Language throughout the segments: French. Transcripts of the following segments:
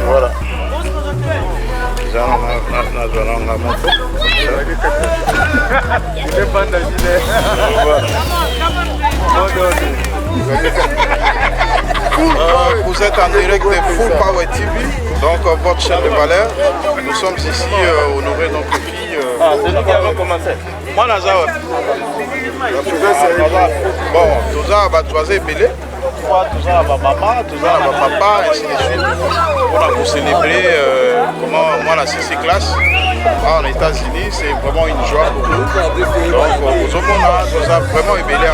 Voilà. Vous êtes en direct de Full Power TV, donc votre chaîne de valeur. Nous sommes ici honorer notre fille. C'est nous qui avons commencé. Moi, Nazar. Bon, tout ça va choisir Belé. Tout ça va maman, tout ça va papa, ainsi de suite. On a pour célébrer comment moi la CC classe en États-Unis, c'est vraiment une joie pour nous. Donc, nous avons vraiment ébélé à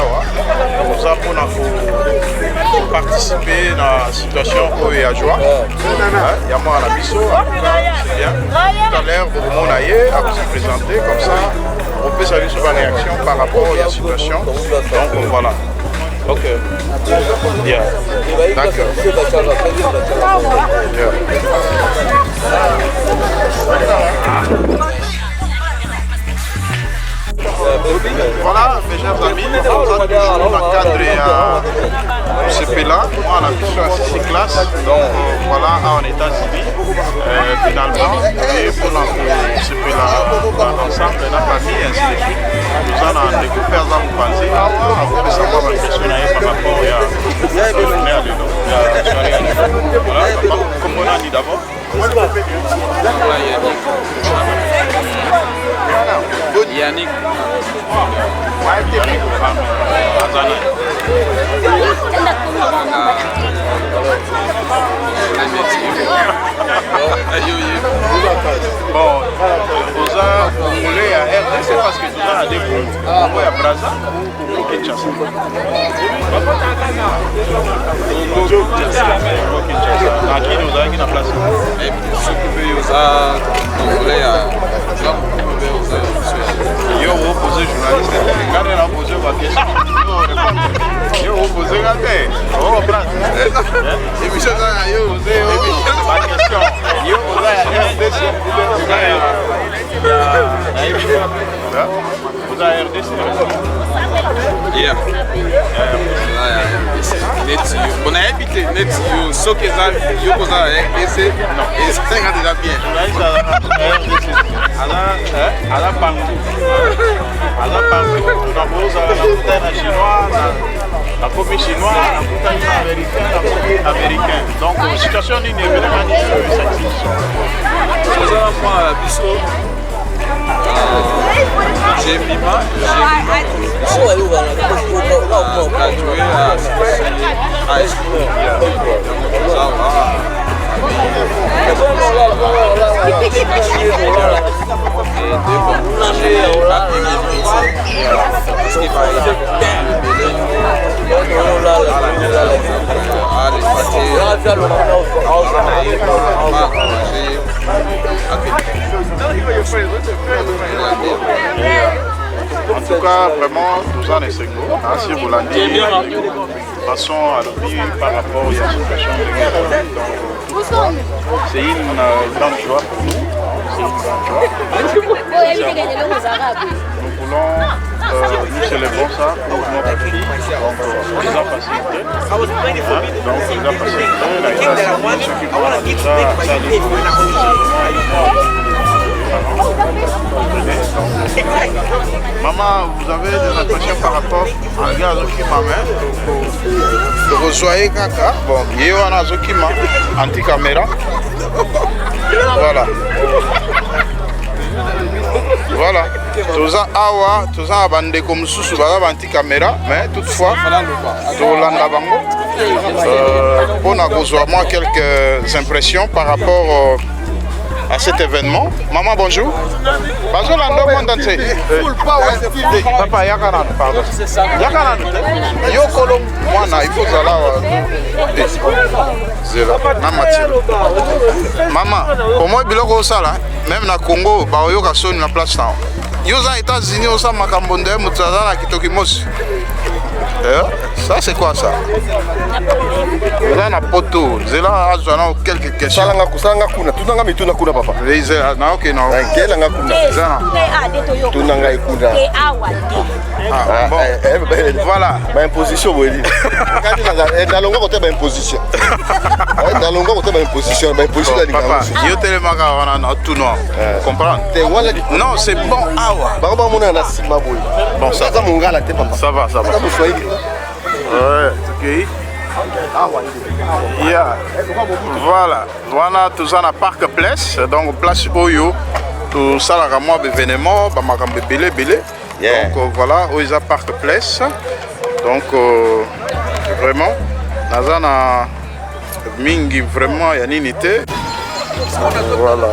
nous avons pour participer à la situation où il y a joie. Il y a moi à la biseau, c'est bien. Tout à l'heure, vous m'en ayez à vous présenter comme ça. On peut saluer sur la réaction par rapport à la situation. Donc voilà. Ok. Yeah. D'accord. Yeah. Voilà, mes chers amis, on va toujours encadrer ce là moi on a vu sur la CC classe, donc voilà, en États-Unis, finalement, et pour ce là l'ensemble de la famille, ainsi de suite, nous allons découper à Zampanzi, on peut savoir la question par rapport à voilà, comme on a dit d'abord. Yannick. Bon, vous voulez à RDC parce que tout ça a des bons. Vous voyez à Brazza ou Kinshasa. Aqui nous avons une place. Yo vou poser journaliste, regardez la poser ma question. Yo vou poser regardez. Oh plan. Émission ça yo poser ma question. Yo poser RDC. Vous avez RDC. Yeah. On a habité net yo so que ça yo poser RDC et ça déjà bien. Ala banco, na bolsa na montagne chinoise, na copie chinoise, na montagne américaine. Donc situation n'est vraiment ni j'ai Mima, en tout cas, vraiment, tout ça est segno. Si vous l'avez dit, passons à l'oublier par rapport à la situation de guerre. C'est une grande joie pour nous. C'est une grande joie. Nous voulons, nous célébrons ça pour notre fille. Donc, les a facilité. Donc, les a facilité. Ceux qui vont déjà maman, vous avez des impressions par rapport à Azokima, de rejoindre Kaka. Bon, il y a un Azokima anti-caméra. Voilà. Voilà. Tout ça, tout ça, bandé comme sous anti-caméra, mais toutefois, tout l'anda bango. On a besoin moi quelques impressions par rapport à cet événement. Maman, bonjour. Bonjour, Lando, Mondanse. Papa, Yakanan, pardon. Yakanan, Yokolom, Mwana, il faut ça là. Maman, comment il y a ça là? Même na Congo, il y a son na place là. Aux États-Unis, on a Makambonde, Moutazana, Kitokimos. Ça c'est quoi ça? Là na poto. C'est là j'en ai quelques questions. Salanga kuna. Tout nanga mituna kuna papa. Les na OK non. Quel nga kuna? Tout nanga kuna. Ah bon. Voilà. Ba imposition boeli. Na longa côté ba imposition. Na longa côté ba imposition, ba imposition la papa, yo tellement on a tout noir. Comprendre? Non, c'est bon awa. Ba ba mona na sima boy. Bon ça ça mon gars la tête papa. Ça va. Ouais, OK. Yeah. Voilà, tout ça na parc place, donc place Oyo, tout ça la moi événement, ba makambe belé. Donc voilà, Oisa parc place. Donc vraiment nazana mingi vraiment ya nini te. Voilà,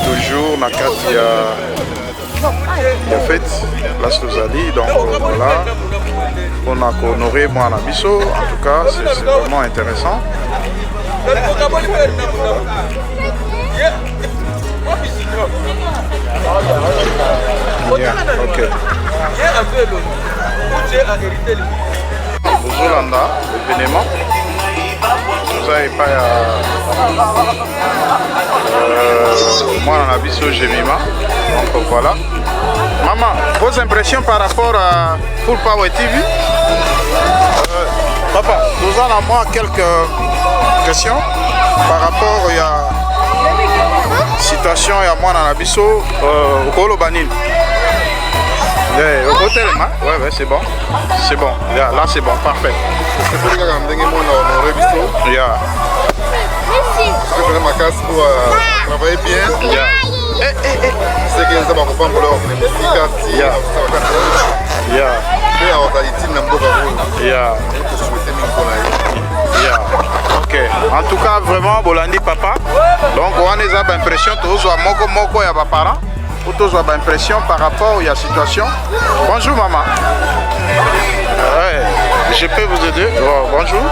toujours na kati ya fête place Tozali, donc voilà. On a honoré moi à Bisso, en tout cas c'est vraiment intéressant. Yeah, ok. Bozolanda, l'événement. Tout ça est pas moi on a Bisso Jemima. Donc voilà. Maman, vos impressions par rapport à Full Power TV? Papa, nous avons moi quelques questions par rapport à la situation à moi dans la bisso au Kolo Banil. Au hôtel, ouais, c'est bon. C'est bon. Là, c'est bon, parfait. Yeah. Ma casse pour travailler bien. Yeah. C'est que ça va pas pour leur musique. Yeah. Ok. En tout cas, vraiment, Bolandi papa. Donc, on a des impressions. Tous ont moko ya parents. Tous ont impression par rapport à la situation. Bonjour maman. Ouais. Je peux vous aider. Oh, bonjour.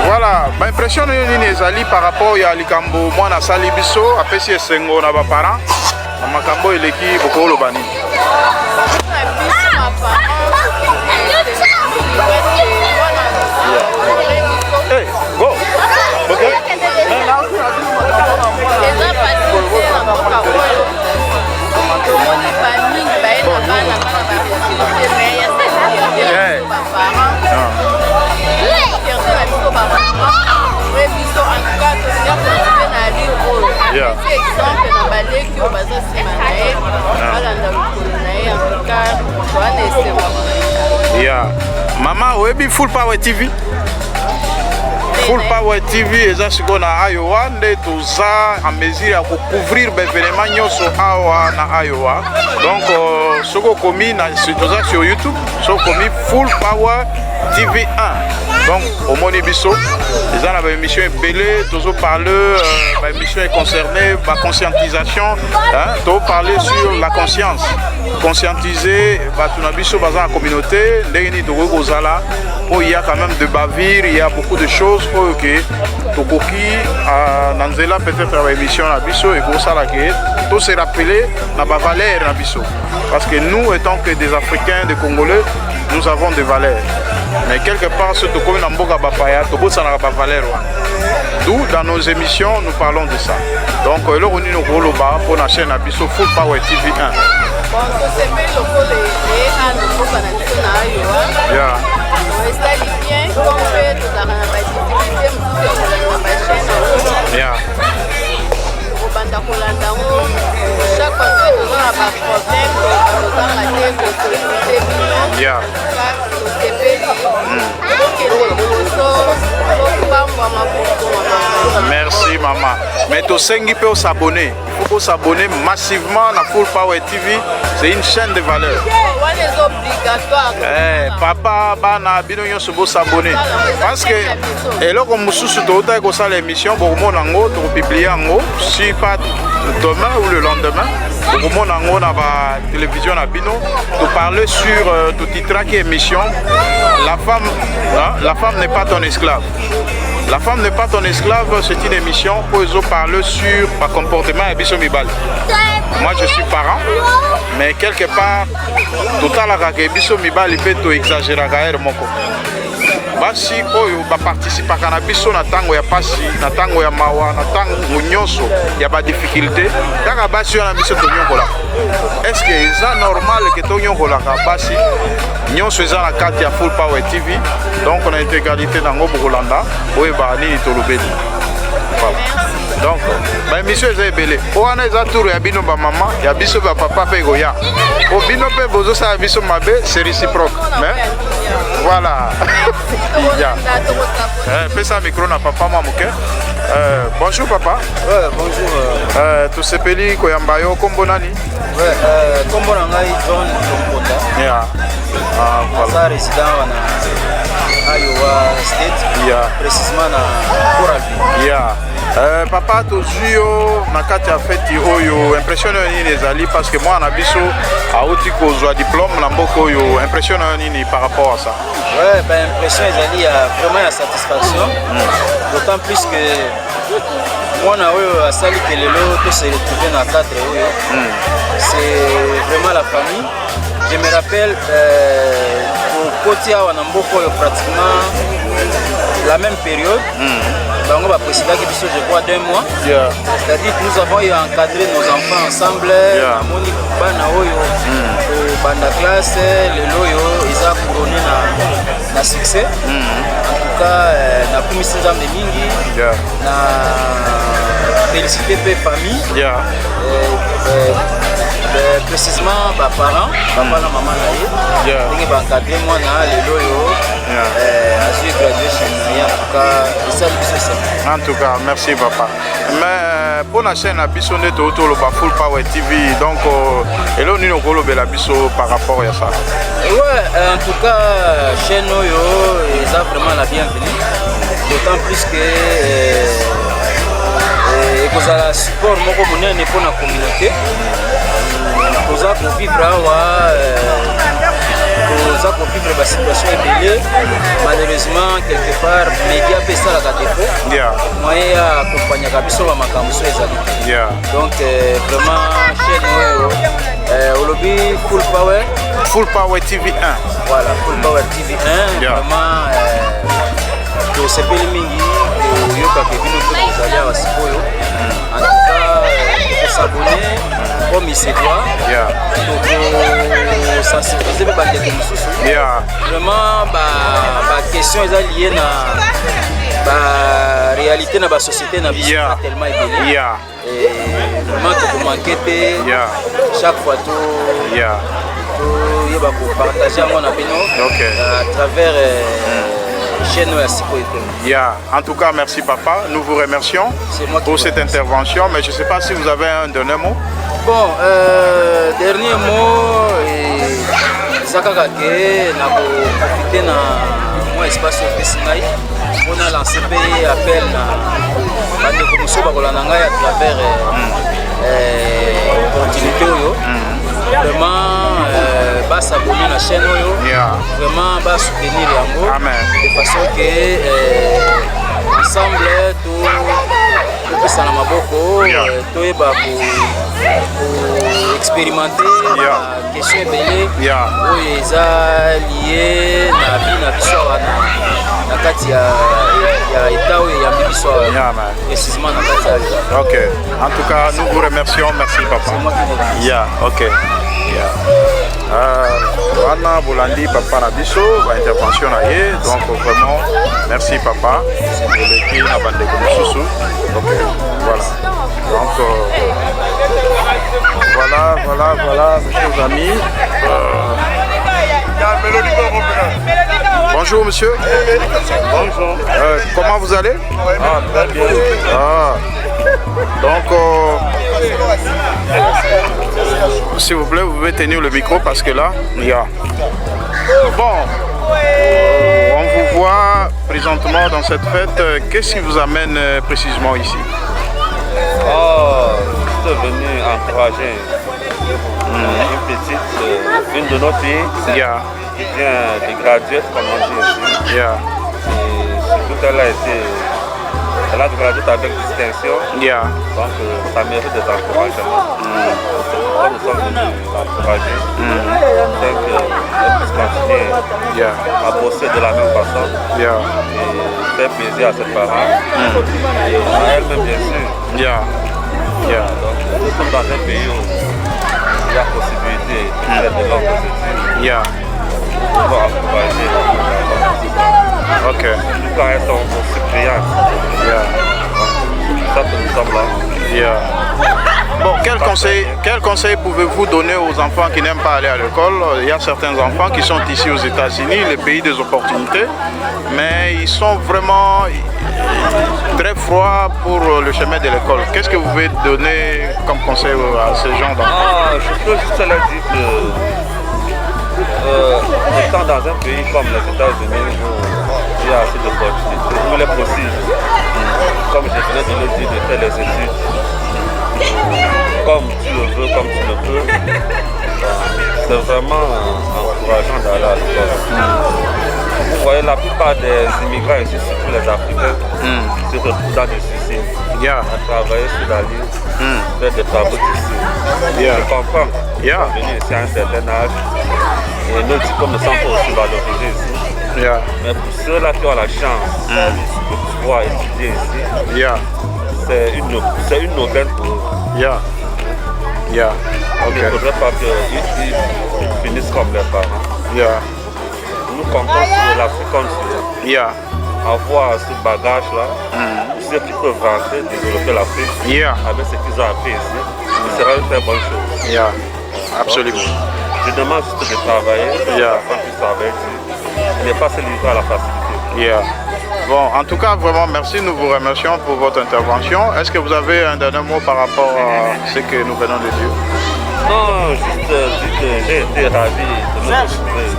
Voilà. Ma impression est par rapport à Likambo. Moi, na Salibiso. Après, si c'est un na ba parents. Makambo et l'équipe au Lobani. Hey, go. Okay. Yeah. Maman, vous avez Full Power TV? Full Power TV eza siko na Iowa nde toza en mesure à couvrir l'événement nyoso awa na Iowa. Donc soko komi na toza sur YouTube, soko komi Full Power TV 1. Donc au moni biso, eza na ba émission belé, tozo parler ba émission concernée ba conscientisation, hein, to parler sur la conscience. Conscientiser ba tuna biso baza la communauté, ndeni to kozala. Il y a quand même de bavures, il y a beaucoup de choses pour que Tokoki Nanzela peut-être à l'émission à Bisso et pour ça tout se rappeler la valeur à Bisso. Parce que nous, étant que des Africains, des Congolais, nous avons des valeurs. Mais quelque part, ce Tokoki Namboka Bapaya, Tokoki ça n'a pas de valeur. D'où dans nos émissions, nous parlons de ça. Donc, là, on est pour la chaîne à Bisso Full Power TV 1. Yeah. Yeah. Yeah. Merci maman. Mais tu sais qu'il peut s'abonner. Il faut s'abonner massivement à Full Power TV. C'est une chaîne de valeur. Papa, bana, bino yon subo s'abonner. Parce que, et là, comme nous sommes l'émission, pour moi, on publier si pas demain ou le lendemain. Pour moi, on a la télévision à Bino. Pour parler sur tout titre qui est émission. La femme n'est pas ton esclave. La femme n'est pas ton esclave, c'est une émission pour parler sur le comportement et Bisso Mibal. Moi je suis parent, mais quelque part, tout à l'heure, Bisso Mibal il peut exagérer. basi oyo baparticipaka na biso na ntango ya pasi na ntango ya mawa na ntango nyonso ya badifficulté kaka basi oyo na biso tonyokolaka. Est-ce que eza normal ke tonyokolaka basi nyonso eza na kati ya Full Power TV, donc na intégralité nango bokolanda oyebaka nini tolobeli. Donc baémission eza ebele wana eza tour ya bino bamama ya biso bapapa mpe ekoya po bino mpe bozosala biso mabe c'est réciproque, mais voilà. Pesa micro na papa mwa moke. Bonjour papa. Bonjour. Tosepeli koyamba yo kombo nani? Kombo na ngai John Tomponda. Voilà. Résident wana Iowa State. Précisément na Coralville. Papa tozwi yo na kati ya feti oyo impression oyo nini ezali parce que moi na biso auti kozwa diplôme na mboka oyo impression oyo nini par rapport à ça? Ouais, ben impression ezali ya vraiment ya satisfaction, d'autant plus que mwana oyo asali ke lelo to se retrouver na cadre oyo c'est vraiment la famille. Je me rappelle au côté wana mboka oyo pratiquement la même période. Bango va président qui je crois 2 mois. C'est-à-dire que nous avons encadré nos enfants ensemble. Moni bana oyo banda classe les loyo ils ont couronné na succès. En tout cas na kumisi nzambe mingi na féliciter pe famille. Précisément ba parents, papa na maman na ye. Ndenge ba encadré moi na les loyo as eu graduation. En tout cas, merci papa. Mais pour la chaîne Abisso Neto le Full Power TV, donc et là nous avons la biso par rapport à ça. Ouais, en tout cas, chaîne Oyo, ils ont vraiment la bienvenue. D'autant plus que vous avez le support pour la communauté. Vous avez vivre pour vivre la situation ébélée. Malheureusement, quelque part, les médias peuvent ça la défaut. Moi, accompagner Kabiso à ma campus. Donc, vraiment, chez nous, au lobby Full Power. Full Power TV 1. Voilà, Full Power TV 1. Vraiment, que c'est pas le mingi, que yoka que vino que vous allez à Sipoyo. En tout cas, il faut s'abonner comme il se doit. Pour sensibiliser les bandits comme ça. Vraiment, la question est liée à la réalité de la société, na vie tellement ébélée. Et vraiment, tu peux manquer chaque fois tout. Il va partager à mon abonnement à travers chaîne En tout cas, merci papa. Nous vous remercions pour cette intervention. Mais je ne sais pas si vous avez un dernier mot. Bon, dernier mot, Zakaka Ke, na profiter na mon espace office ngai. On a lancé un appel à la commission à travers l'opportunité. Vraiment, bah s'abonner à la chaîne, vraiment bah soutenir Yango, de façon que ensemble tout peut s'en maboko, tout pour expérimenter la question ébélée, où ils ont lié la vie na biso na kati ya état où il y a biso précisément na kati ya. Ok. En tout cas, nous vous remercions. Merci papa. C'est moi qui vous remercie. Ok. Wana Bolandi papa na biso ba intervention na ye, donc vraiment merci papa. C'est le na bande comme sousou. OK, voilà. Donc voilà mes chers amis. Bonjour monsieur. Bonjour. Comment vous allez? Très bien. Donc s'il vous plaît, vous pouvez tenir le micro parce que là, il y a... Bon, on vous voit présentement dans cette fête. Qu'est-ce qui vous amène précisément ici? Je suis venu encourager une de nos filles qui vient de graduer, comme on dit ici. Et surtout, elle a été Elle a gradué avec distinction. Yeah. Donc ça mérite des encouragements. Comme nous sommes venus encourager, donc elle puisse continuer à bosser de la même façon et faire plaisir à ses parents et à elle-même bien sûr. Donc nous sommes dans un pays où il y a possibilité de faire de longues études. On va encourager. Ok. Nous quand elles sont aussi brillantes. C'est ça que nous sommes là. Bon, quel conseil pouvez-vous donner aux enfants qui n'aiment pas aller à l'école? Il y a certains enfants qui sont ici aux États-Unis, le pays des opportunités, mais ils sont vraiment très froids pour le chemin de l'école. Qu'est-ce que vous pouvez donner comme conseil à ces gens d'enfants? Je peux juste leur dire que étant dans un pays comme les États-Unis où il y a assez d'opportunités, où il est possible, comme je venais de le dire, de faire les études comme tu le veux, comme tu le peux, c'est vraiment encourageant d'aller à l'école. Vous voyez, la plupart des immigrants ici, surtout les Africains, se retrouvent dans des usines, à travailler sur la ligne, faire des travaux d'ici. Je comprends. Ils sont venus ici à un certain âge et nos diplômes ne sont pas aussi valorisés ici. Mais pour ceux-là qui ont la chance de pouvoir étudier ici, c'est une aubaine pour eux. Il ne faudrait pas qu'ils finissent comme leurs parents. Nous comptons sur l'Afrique comme sur avoir ce bagage-là, ceux qui peuvent rentrer, développer l'Afrique avec ce qu'ils ont appris ici, ce sera une très bonne chose. Absolument. Donc, je demande juste de travailler, que les enfants puissent travailler ici, ne pas se livrer à la facilité. Bon, en tout cas, vraiment merci, nous vous remercions pour votre intervention. Est-ce que vous avez un dernier mot par rapport à ce que nous venons de dire? Non, juste dire que j'ai été ravi de me retrouver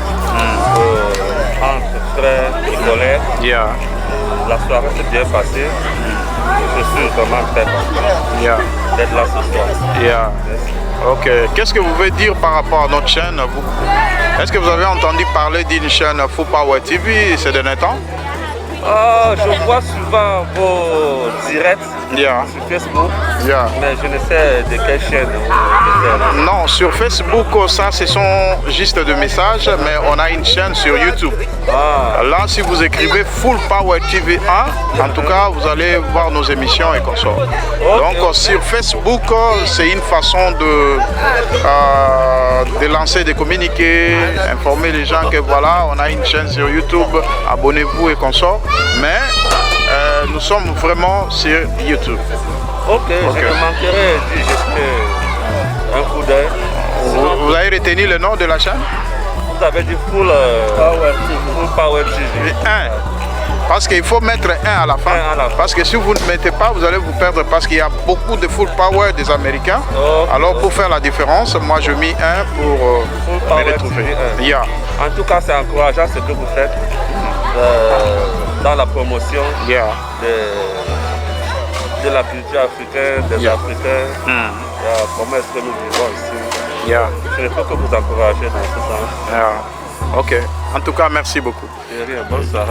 entre frères et collègues. La soirée s'est bien passée. Je suis vraiment très content d'être là ce soir. Ok. Qu'est-ce que vous voulez dire par rapport à notre chaîne? Est-ce que vous avez entendu parler d'une chaîne Full Power TV ces derniers temps? Je vois souvent vos directs sur Facebook, mais je ne sais de quelle chaîne vous êtes. Non, sur Facebook, ça ce sont juste des messages, mais on a une chaîne sur YouTube. Là, si vous écrivez Full Power TV 1, en tout cas, vous allez voir nos émissions et consorts. Donc, sur Facebook, c'est une façon de lancer des communiqués, informer les gens que voilà, on a une chaîne sur YouTube, abonnez-vous et consorts. Mais nous sommes vraiment sur YouTube. Ok, je te manquerai juste un coup d'œil. Vous avez retenu le nom de la chaîne? Vous avez dit Full Power TV 1. Parce qu'il faut mettre 1 à la fin. Parce que si vous ne mettez pas, vous allez vous perdre parce qu'il y a beaucoup de Full Power des Américains. Alors pour faire la différence, moi je mis 1 pour me retrouver. En tout cas, c'est encourageant ce que vous faites dans la promotion de la culture africaine, des Africains. Comment est-ce que nous vivons ici. Je ne peux que vous encourager dans ce sens. Ok. En tout cas, merci beaucoup. Bonsoir.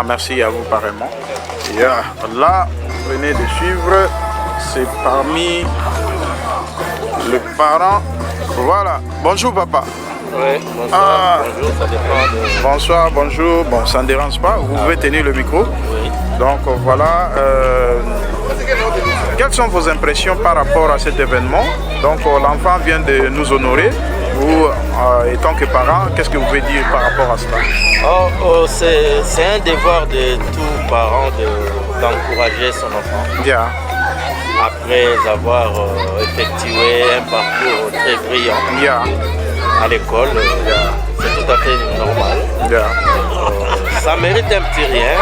Merci à vous pareillement. Là, vous venez de suivre, c'est parmi les parents. Voilà. Bonjour papa. Oui, bonsoir, bonjour, ça dépend de... Bonsoir, bonjour. Bon, ça ne dérange pas. Vous pouvez tenir le micro. Oui. Donc voilà. Quelles sont vos impressions par rapport à cet événement? Donc l'enfant vient de nous honorer. Vous, étant que parent, qu'est-ce que vous pouvez dire par rapport à cela? C'est un devoir de tout parent d'encourager son enfant. Après avoir effectué un parcours très brillant à l'école, c'est tout à fait normal. Ça mérite un petit rien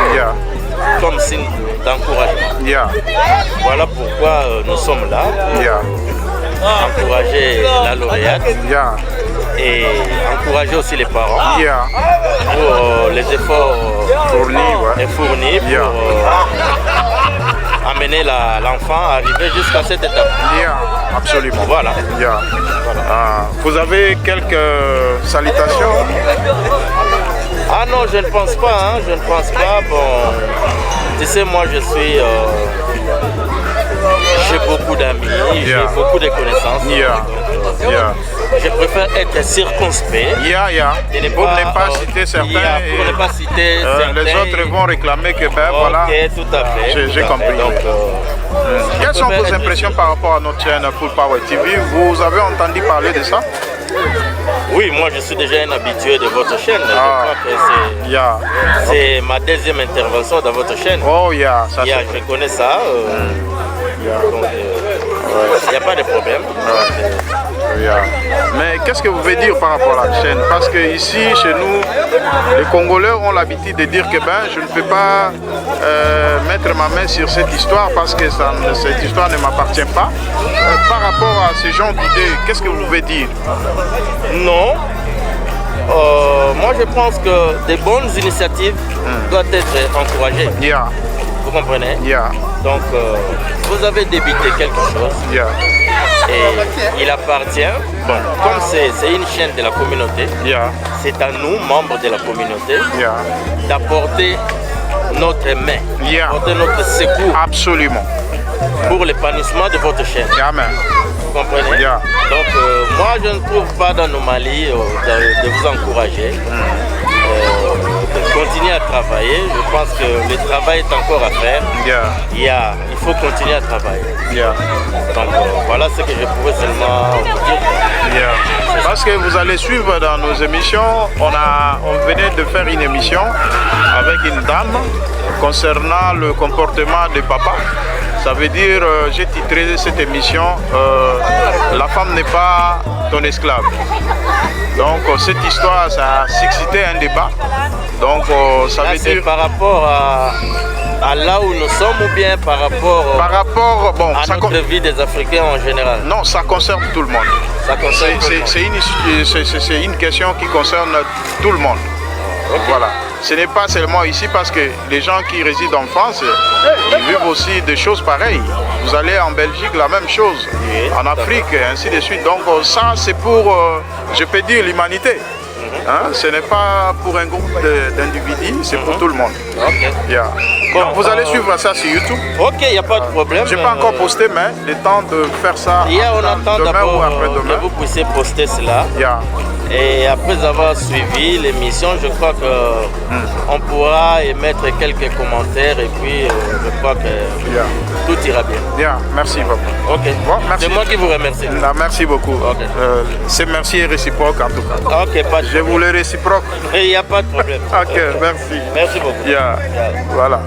comme signe d'encouragement. Voilà pourquoi nous sommes là. Encourager la lauréate et encourager aussi les parents pour les efforts fournis pour amener l'enfant à arriver jusqu'à cette étape. Absolument. Voilà. Vous avez quelques salutations? Ah non, je ne pense pas. Je ne pense pas. Bon, Tu sais, moi je suis... j'ai beaucoup d'amis, j'ai beaucoup de connaissances. Je préfère être circonspect. Pour ne pas citer certains. Pour ne pas citer certains. Les autres vont réclamer que voilà. Ok, tout à fait. J'ai compris. Donc, quelles sont vos impressions par rapport à notre chaîne Full Power TV? Vous avez entendu parler de ça? Oui, moi je suis déjà un habitué de votre chaîne. Je crois que c'est ma deuxième intervention dans votre chaîne. Oh, ça je connais ça. Donc, il n'y a pas de problème. Mais qu'est-ce que vous voulez dire par rapport à la chaîne? Parce que ici, chez nous, les Congolais ont l'habitude de dire que je ne peux pas mettre ma main sur cette histoire parce que cette histoire ne m'appartient pas. Par rapport à ce genre d'idées, qu'est-ce que vous pouvez dire? Non. Moi, je pense que des bonnes initiatives doivent être encouragées. Vous comprenez? Donc, vous avez débuté quelque chose. Et il appartient, comme c'est une chaîne de la communauté, c'est à nous, membres de la communauté, d'apporter notre main, d'apporter notre secours. Absolument. Pour l'épanouissement de votre chaîne. Vous comprenez? Donc, moi, je ne trouve pas d'anomalie de vous encourager. Continuer à travailler, je pense que le travail est encore à faire. Il faut continuer à travailler. Donc voilà ce que je pouvais seulement vous dire. Parce que vous allez suivre dans nos émissions, on venait de faire une émission avec une dame concernant le comportement des papas. Ça veut dire, j'ai titré cette émission La femme n'est pas ton esclave. Donc cette histoire, ça a suscité un débat. Donc ça veut dire... par rapport à là où nous sommes ou bien par rapport à notre vie des Africains en général? Non, ça concerne tout le monde. C'est une question qui concerne tout le monde. Voilà. Ce n'est pas seulement ici parce que les gens qui résident en France, ils vivent aussi des choses pareilles. Vous allez en Belgique, la même chose. En Afrique, ainsi de suite. Donc ça, c'est pour, je peux dire, l'humanité. Ce n'est pas pour un groupe d'individus, c'est pour tout le monde. Bon, vous allez suivre ça sur YouTube. Ok, il n'y a pas de problème. Je n'ai pas encore posté, mais le temps de faire ça demain ou après-demain. Que vous puissiez poster cela. Et après avoir suivi l'émission, je crois qu'on pourra émettre quelques commentaires et puis je crois que tout ira bien. Merci beaucoup. Ok, c'est moi qui vous remercie. Merci beaucoup. C'est merci et réciproque en tout cas. Ok, pas de je voulais réciproque. Il n'y a pas de problème. Ok, merci. Merci beaucoup. Voilà.